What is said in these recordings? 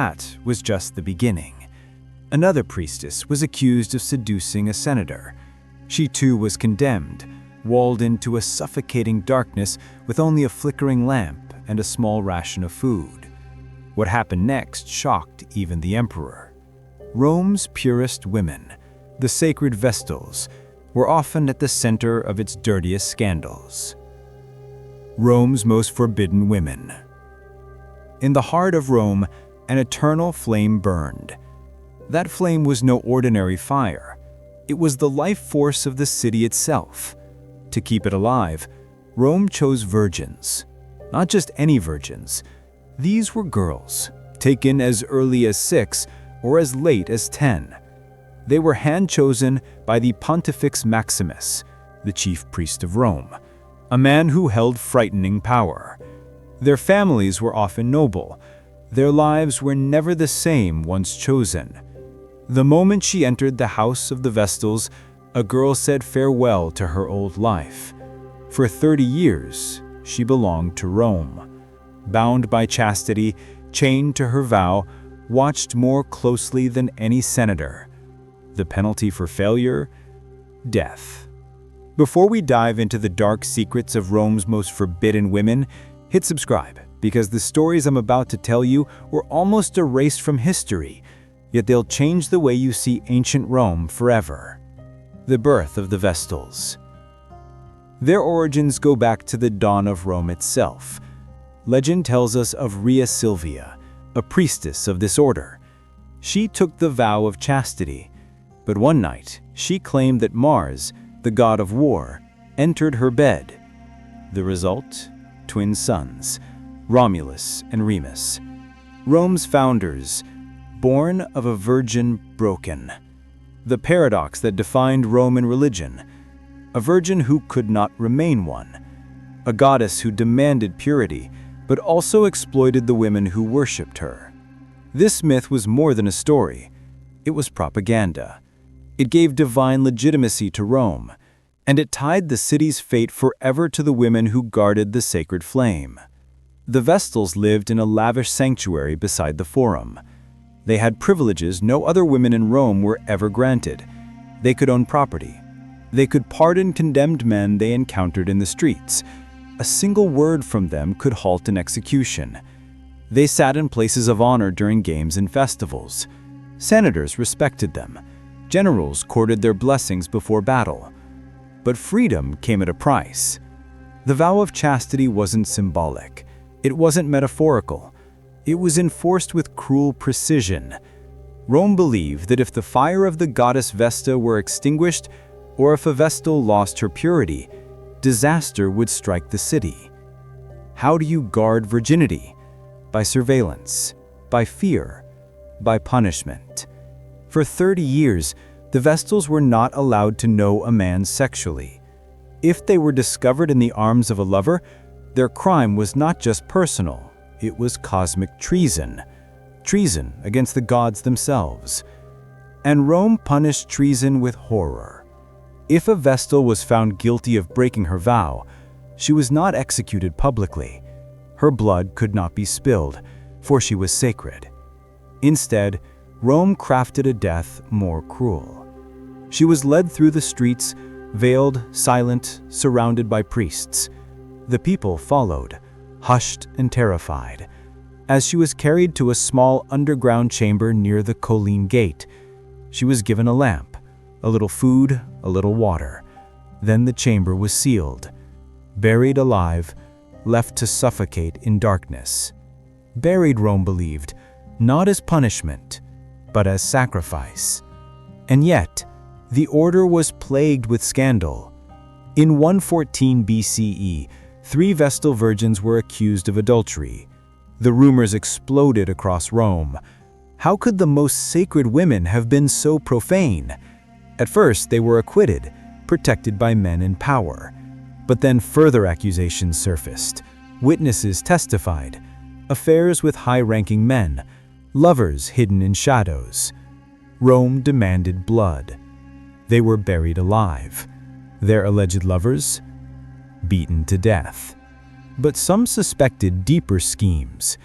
That was just the beginning. Another priestess was accused of seducing a senator. She too was condemned, walled into a suffocating darkness with only a flickering lamp and a small ration of food. What happened next shocked even the emperor. Rome's purest women, the sacred Vestals, were often at the center of its dirtiest scandals. Rome's most forbidden women. In the heart of Rome, an eternal flame burned. That flame was no ordinary fire. It was the life force of the city itself. To keep it alive, Rome chose virgins. Not just any virgins. These were girls, taken as early as 6 or as late as 10. They were hand-chosen by the Pontifex Maximus, the chief priest of Rome, a man who held frightening power. Their families were often noble. Their lives were never the same once chosen. The moment she entered the house of the Vestals, a girl said farewell to her old life. For 30 years, she belonged to Rome. Bound by chastity, chained to her vow, watched more closely than any senator. The penalty for failure? Death. Before we dive into the dark secrets of Rome's most forbidden women, hit subscribe, because the stories I'm about to tell you were almost erased from history, yet they'll change the way you see ancient Rome forever. The birth of the Vestals. Their origins go back to the dawn of Rome itself. Legend tells us of Rhea Silvia, a priestess of this order. She took the vow of chastity, but one night she claimed that Mars, the god of war, entered her bed. The result? Twin sons, Romulus and Remus. Rome's founders, born of a virgin broken. The paradox that defined Roman religion. A virgin who could not remain one. A goddess who demanded purity, but also exploited the women who worshipped her. This myth was more than a story. It was propaganda. It gave divine legitimacy to Rome, and it tied the city's fate forever to the women who guarded the sacred flame. The Vestals lived in a lavish sanctuary beside the Forum. They had privileges no other women in Rome were ever granted. They could own property. They could pardon condemned men they encountered in the streets. A single word from them could halt an execution. They sat in places of honor during games and festivals. Senators respected them. Generals courted their blessings before battle. But freedom came at a price. The vow of chastity wasn't symbolic. It wasn't metaphorical. It was enforced with cruel precision. Rome believed that if the fire of the goddess Vesta were extinguished, or if a Vestal lost her purity, disaster would strike the city. How do you guard virginity? By surveillance, by fear, by punishment. For 30 years, the Vestals were not allowed to know a man sexually. If they were discovered in the arms of a lover, their crime was not just personal. It was cosmic treason. Treason against the gods themselves. And Rome punished treason with horror. If a Vestal was found guilty of breaking her vow, she was not executed publicly. Her blood could not be spilled, for she was sacred. Instead, Rome crafted a death more cruel. She was led through the streets, veiled, silent, surrounded by priests. The people followed, hushed and terrified. As she was carried to a small underground chamber near the Colline Gate, she was given a lamp, a little food, a little water. Then the chamber was sealed. Buried alive, left to suffocate in darkness. Buried, Rome believed, not as punishment, but as sacrifice. And yet, the order was plagued with scandal. In 114 BCE, 3 Vestal Virgins were accused of adultery. The rumors exploded across Rome. How could the most sacred women have been so profane? At first, they were acquitted, protected by men in power. But then further accusations surfaced. Witnesses testified. Affairs with high-ranking men. Lovers hidden in shadows. Rome demanded blood. They were buried alive. Their alleged lovers? Beaten to death. But some suspected deeper schemes.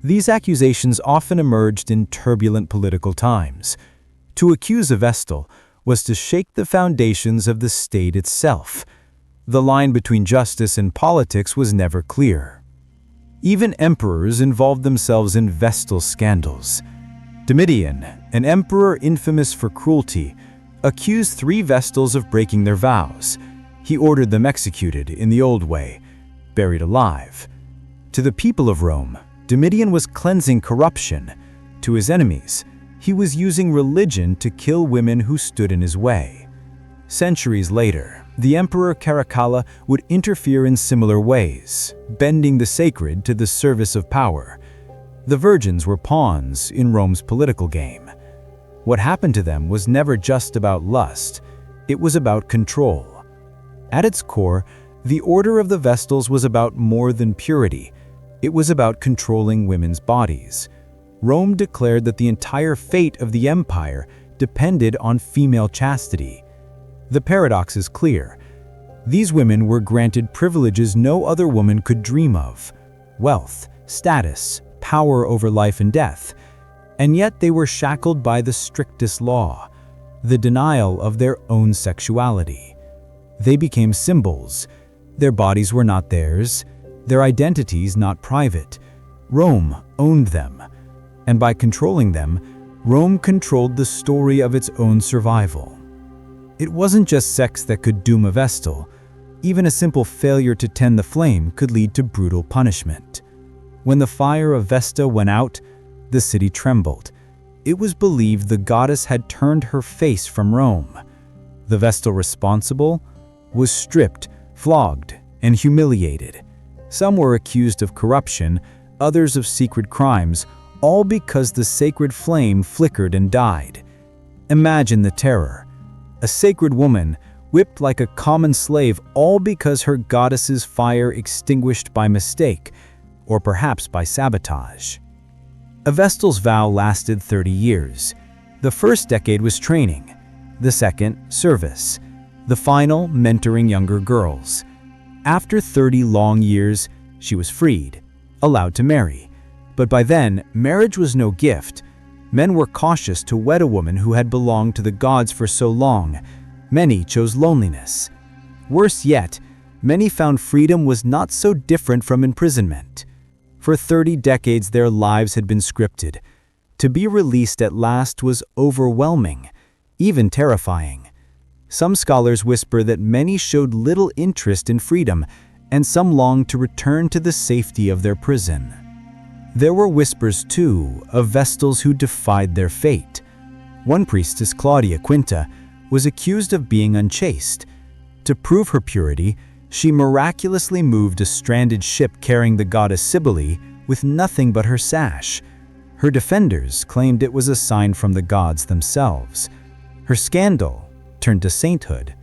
These accusations often emerged in turbulent political times. To accuse a Vestal was to shake the foundations of the state itself. The line between justice and politics was never clear. Even emperors involved themselves in Vestal scandals. Domitian, an emperor infamous for cruelty, accused 3 Vestals of breaking their vows. He ordered them executed in the old way, buried alive. To the people of Rome, Domitian was cleansing corruption. To his enemies, he was using religion to kill women who stood in his way. Centuries later, the Emperor Caracalla would interfere in similar ways, bending the sacred to the service of power. The virgins were pawns in Rome's political game. What happened to them was never just about lust, it was about control. At its core, the order of the Vestals was about more than purity. It was about controlling women's bodies. Rome declared that the entire fate of the empire depended on female chastity. The paradox is clear. These women were granted privileges no other woman could dream of: wealth, status, power over life and death. And yet they were shackled by the strictest law, the denial of their own sexuality. They became symbols. Their bodies were not theirs, their identities not private. Rome owned them, and by controlling them, Rome controlled the story of its own survival. It wasn't just sex that could doom a Vestal. Even a simple failure to tend the flame could lead to brutal punishment. When the fire of Vesta went out, the city trembled. It was believed the goddess had turned her face from Rome. The Vestal responsible was stripped, flogged, and humiliated. Some were accused of corruption, others of secret crimes, all because the sacred flame flickered and died. Imagine the terror. A sacred woman whipped like a common slave, all because her goddess's fire extinguished by mistake, or perhaps by sabotage. A Vestal's vow lasted 30 years. The first decade was training, the second, service, the final, mentoring younger girls. After 30 long years, she was freed, allowed to marry. But by then, marriage was no gift. Men were cautious to wed a woman who had belonged to the gods for so long. Many chose loneliness. Worse yet, many found freedom was not so different from imprisonment. For 30 decades, their lives had been scripted. To be released at last was overwhelming, even terrifying. Some scholars whisper that many showed little interest in freedom, and some longed to return to the safety of their prison. There were whispers, too, of Vestals who defied their fate. One priestess, Claudia Quinta, was accused of being unchaste. To prove her purity, she miraculously moved a stranded ship carrying the goddess Cybele with nothing but her sash. Her defenders claimed it was a sign from the gods themselves. Her scandal turned to sainthood.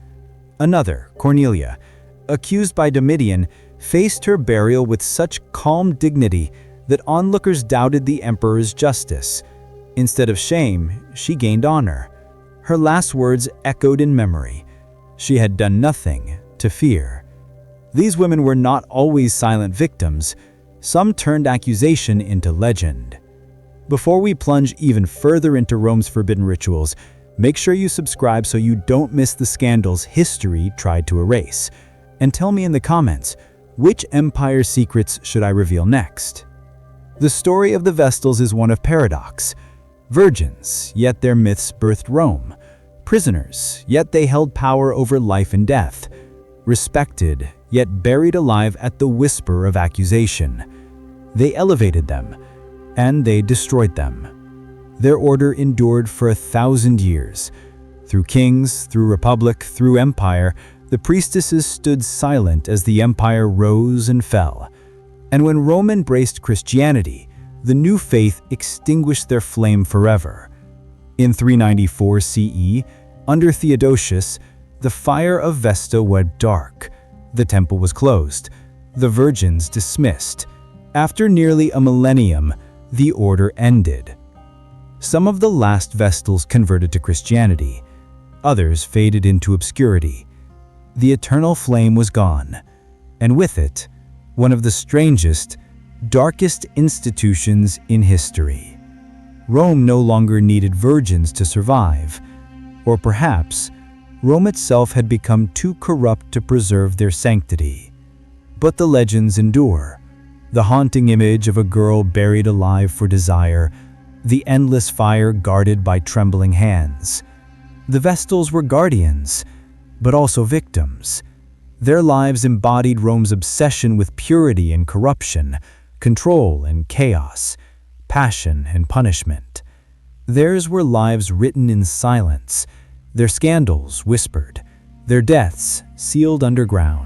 Another, Cornelia, accused by Domitian, faced her burial with such calm dignity that onlookers doubted the emperor's justice. Instead of shame, she gained honor. Her last words echoed in memory. She had done nothing to fear. These women were not always silent victims. Some turned accusation into legend. Before we plunge even further into Rome's forbidden rituals, make sure you subscribe so you don't miss the scandals history tried to erase. And tell me in the comments, which empire secrets should I reveal next? The story of the Vestals is one of paradox. Virgins, yet their myths birthed Rome. Prisoners, yet they held power over life and death. Respected, yet buried alive at the whisper of accusation. They elevated them, and they destroyed them. Their order endured for 1,000 years. Through kings, through republic, through empire, the priestesses stood silent as the empire rose and fell. And when Rome embraced Christianity, the new faith extinguished their flame forever. In 394 CE, under Theodosius, the fire of Vesta went dark. The temple was closed, the virgins dismissed. After nearly a millennium, the order ended. Some of the last Vestals converted to Christianity. Others faded into obscurity. The eternal flame was gone, and with it, one of the strangest, darkest institutions in history. Rome no longer needed virgins to survive, or perhaps Rome itself had become too corrupt to preserve their sanctity. But the legends endure. The haunting image of a girl buried alive for desire, the endless fire guarded by trembling hands. The Vestals were guardians, but also victims. Their lives embodied Rome's obsession with purity and corruption, control and chaos, passion and punishment. Theirs were lives written in silence, their scandals whispered, their deaths sealed underground.